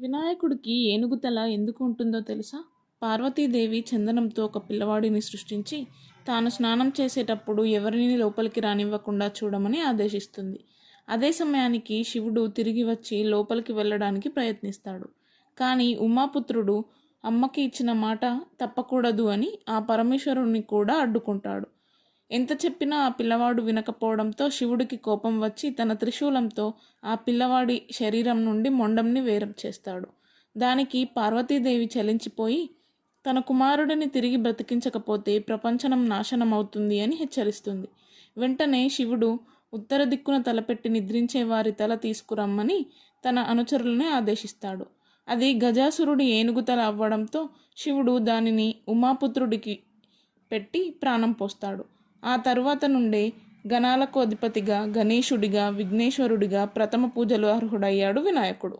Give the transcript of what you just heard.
వినాయకుడికి ఏనుగు తల ఎందుకు ఉంటుందో తెలుసా? పార్వతీదేవి చందనంతో ఒక పిల్లవాడిని సృష్టించి తాను స్నానం చేసేటప్పుడు ఎవరిని లోపలికి రానివ్వకుండా చూడమని ఆదేశిస్తుంది. అదే సమయానికి శివుడు తిరిగి వచ్చి లోపలికి వెళ్ళడానికి ప్రయత్నిస్తాడు. కానీ ఉమాపుత్రుడు అమ్మకి ఇచ్చిన మాట తప్పకూడదు అని ఆ పరమేశ్వరుణ్ణి కూడా అడ్డుకుంటాడు. ఎంత చెప్పినా ఆ పిల్లవాడు వినకపోవడంతో శివుడికి కోపం వచ్చి తన త్రిశూలంతో ఆ పిల్లవాడి శరీరం నుండి మొండంని వేరు చేస్తాడు. దానికి పార్వతీదేవి చలించిపోయి తన కుమారుడిని తిరిగి బ్రతికించకపోతే ప్రపంచం నాశనం అవుతుంది అని హెచ్చరిస్తుంది. వెంటనే శివుడు ఉత్తర దిక్కున తలపెట్టి నిద్రించే వారి తల తీసుకురమ్మని తన అనుచరులను ఆదేశిస్తాడు. అది గజాసురుడి ఏనుగు తల అవ్వడంతో శివుడు దానిని ఉమాపుత్రుడికి పెట్టి ప్రాణం పోస్తాడు. ఆ తరువాత నుండే గణాలకు అధిపతిగా, గణేశుడిగా, విఘ్నేశ్వరుడిగా ప్రథమ పూజలు అర్హుడయ్యాడు వినాయకుడు.